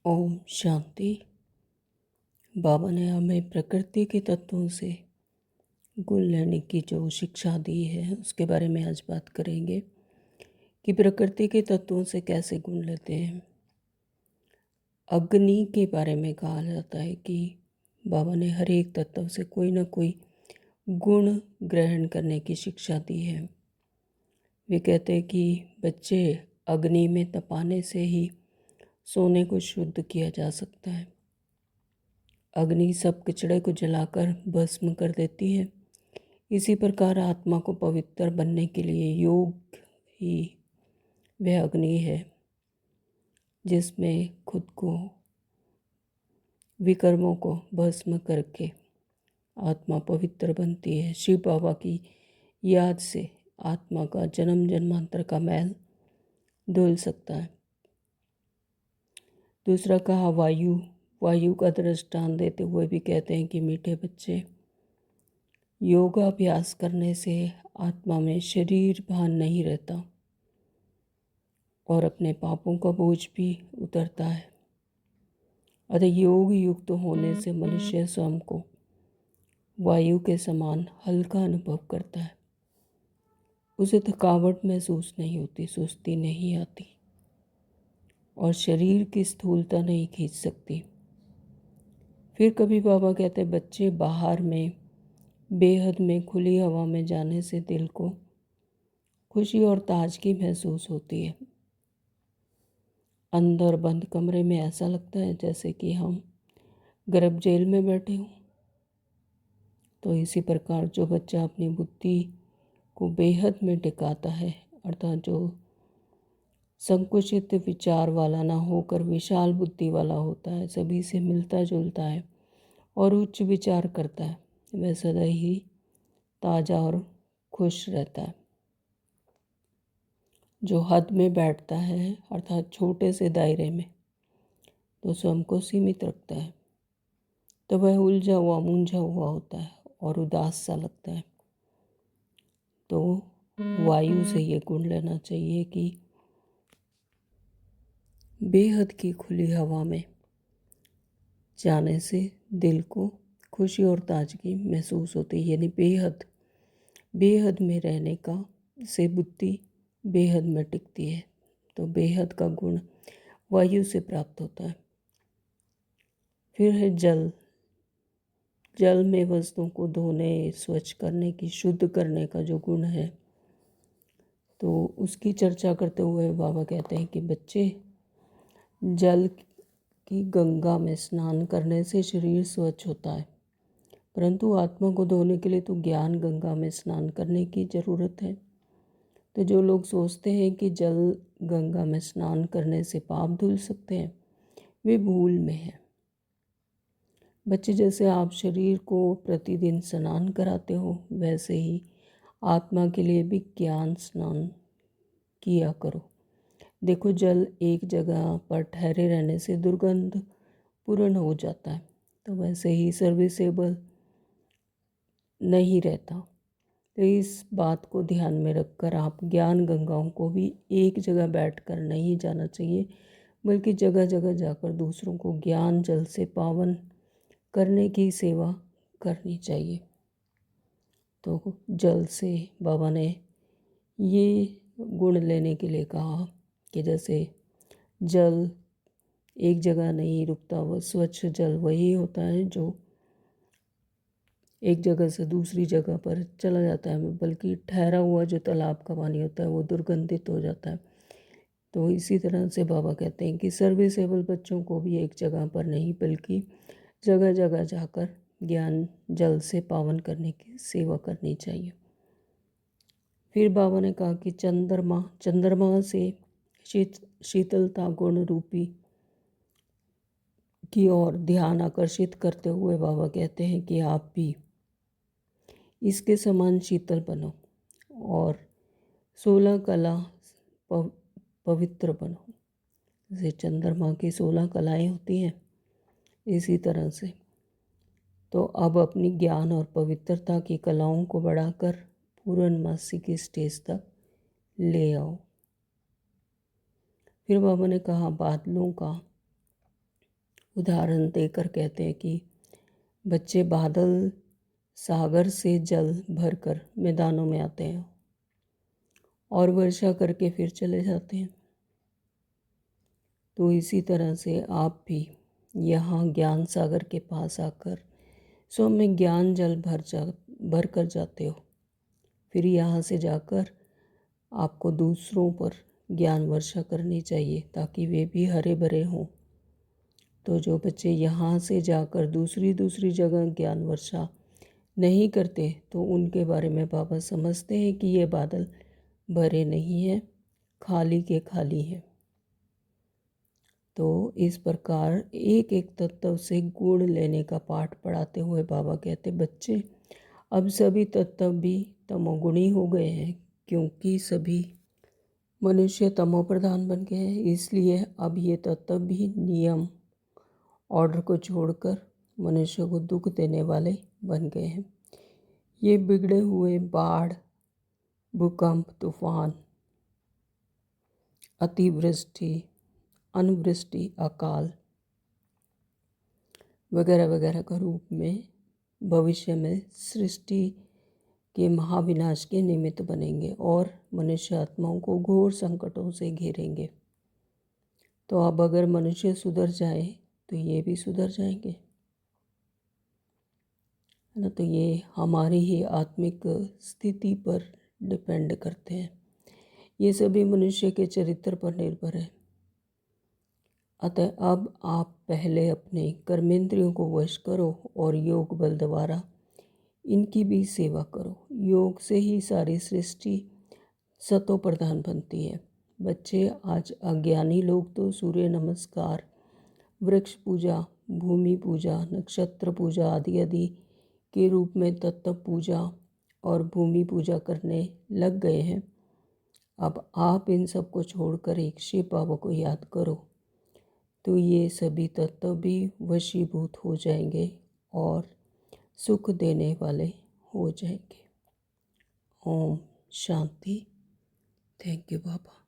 ओम शांति। बाबा ने हमें प्रकृति के तत्वों से गुण लेने की जो शिक्षा दी है उसके बारे में आज बात करेंगे कि प्रकृति के तत्वों से कैसे गुण लेते हैं। अग्नि के बारे में कहा जाता है कि बाबा ने हर एक तत्व से कोई ना कोई गुण ग्रहण करने की शिक्षा दी है। वे कहते हैं कि बच्चे अग्नि में तपाने से ही सोने को शुद्ध किया जा सकता है। अग्नि सब कचड़े को जलाकर भस्म कर देती है। इसी प्रकार आत्मा को पवित्र बनने के लिए योग ही वह अग्नि है जिसमें खुद को विकर्मों को भस्म करके आत्मा पवित्र बनती है। शिव बाबा की याद से आत्मा का जन्म जन्मांतर का मैल धुल सकता है। दूसरा कहा वायु का दृष्टांत देते हुए भी कहते हैं कि मीठे बच्चे, योगाभ्यास करने से आत्मा में शरीर भान नहीं रहता और अपने पापों का बोझ भी उतरता है। अतः योग युक्त होने से मनुष्य स्वयं को वायु के समान हल्का अनुभव करता है। उसे थकावट महसूस नहीं होती, सुस्ती नहीं आती और शरीर की स्थूलता नहीं खींच सकती। फिर कभी बाबा कहते बच्चे, बाहर में बेहद में खुली हवा में जाने से दिल को खुशी और ताजगी महसूस होती है। अंदर बंद कमरे में ऐसा लगता है जैसे कि हम गर्भ जेल में बैठे हों। तो इसी प्रकार जो बच्चा अपनी बुद्धि को बेहद में टिकाता है, अर्थात जो संकुचित विचार वाला ना होकर विशाल बुद्धि वाला होता है, सभी से मिलता जुलता है और उच्च विचार करता है, वह सदा ही ताज़ा और खुश रहता है। जो हद में बैठता है, अर्थात छोटे से दायरे में, तो स्वयं को सीमित रखता है, तो वह उलझा हुआ मूंझा हुआ होता है और उदास सा लगता है। तो वायु से ये गुण लेना चाहिए कि बेहद की खुली हवा में जाने से दिल को खुशी और ताजगी महसूस होती है। यानी बेहद में रहने का से बुद्धि बेहद में टिकती है। तो बेहद का गुण वायु से प्राप्त होता है। फिर है जल में वस्तुओं को धोने, स्वच्छ करने की, शुद्ध करने का जो गुण है, तो उसकी चर्चा करते हुए बाबा कहते हैं कि बच्चे, जल की गंगा में स्नान करने से शरीर स्वच्छ होता है, परंतु आत्मा को धोने के लिए तो ज्ञान गंगा में स्नान करने की ज़रूरत है। तो जो लोग सोचते हैं कि जल गंगा में स्नान करने से पाप धुल सकते हैं, वे भूल में हैं। बच्चे, जैसे आप शरीर को प्रतिदिन स्नान कराते हो, वैसे ही आत्मा के लिए भी ज्ञान स्नान किया करो। देखो, जल एक जगह पर ठहरे रहने से दुर्गंध पूर्ण हो जाता है, तो वैसे ही सर्विसेबल नहीं रहता। तो इस बात को ध्यान में रखकर आप ज्ञान गंगाओं को भी एक जगह बैठकर नहीं जाना चाहिए, बल्कि जगह जगह जाकर दूसरों को ज्ञान जल से पावन करने की सेवा करनी चाहिए। तो जल से बाबा ने ये गुण लेने के लिए कहा कि जैसे जल एक जगह नहीं रुकता, वह स्वच्छ जल वही होता है जो एक जगह से दूसरी जगह पर चला जाता है, बल्कि ठहरा हुआ जो तालाब का पानी होता है वो दुर्गंधित हो जाता है। तो इसी तरह से बाबा कहते हैं कि सर्विसेबल बच्चों को भी एक जगह पर नहीं, बल्कि जगह जगह जाकर ज्ञान जल से पावन करने की सेवा करनी चाहिए। फिर बाबा ने कहा कि चंद्रमा से शीतलता गुण रूपी की ओर ध्यान आकर्षित करते हुए बाबा कहते हैं कि आप भी इसके समान शीतल बनो और 16 कला पवित्र बनो। जैसे चंद्रमा की 16 कलाएं होती हैं, इसी तरह से तो अब अपनी ज्ञान और पवित्रता की कलाओं को बढ़ाकर पूर्णमासी की स्टेज तक ले आओ। फिर बाबा ने कहा, बादलों का उदाहरण देकर कहते हैं कि बच्चे बादल सागर से जल भरकर मैदानों में आते हैं और वर्षा करके फिर चले जाते हैं। तो इसी तरह से आप भी यहाँ ज्ञान सागर के पास आकर सो में ज्ञान जल भर कर जाते हो। फिर यहाँ से जाकर आपको दूसरों पर ज्ञान वर्षा करनी चाहिए ताकि वे भी हरे भरे हों। तो जो बच्चे यहाँ से जाकर दूसरी जगह ज्ञान वर्षा नहीं करते तो उनके बारे में बाबा समझते हैं कि ये बादल भरे नहीं हैं, खाली के खाली हैं। तो इस प्रकार एक एक तत्व से गुण लेने का पाठ पढ़ाते हुए बाबा कहते, बच्चे अब सभी तत्व भी तमोगुणी हो गए हैं, क्योंकि सभी मनुष्य तमो प्रधान बन गए हैं। इसलिए अब ये तत्व भी नियम ऑर्डर को छोड़कर मनुष्य को दुख देने वाले बन गए हैं। ये बिगड़े हुए बाढ़, भूकंप, तूफान, अतिवृष्टि, अनवृष्टि, अकाल वगैरह वगैरह का रूप में भविष्य में सृष्टि के महाविनाश के निमित्त बनेंगे और मनुष्य आत्माओं को घोर संकटों से घेरेंगे। तो अब अगर मनुष्य सुधर जाए तो ये भी सुधर जाएंगे, है ना। तो ये हमारी ही आत्मिक स्थिति पर डिपेंड करते हैं। ये सभी मनुष्य के चरित्र पर निर्भर है। अतः अब आप पहले अपने कर्मेंद्रियों को वश करो और योग बल द्वारा इनकी भी सेवा करो। योग से ही सारी सृष्टि सतो प्रधान बनती है। बच्चे आज अज्ञानी लोग तो सूर्य नमस्कार, वृक्ष पूजा, भूमि पूजा, नक्षत्र पूजा आदि आदि के रूप में तत्व पूजा और भूमि पूजा करने लग गए हैं। अब आप इन सब को छोड़कर एक शिव बाबा को याद करो तो ये सभी तत्व भी वशीभूत हो जाएंगे और सुख देने वाले हो जाएंगे। ओम शांति। Thank you Baba.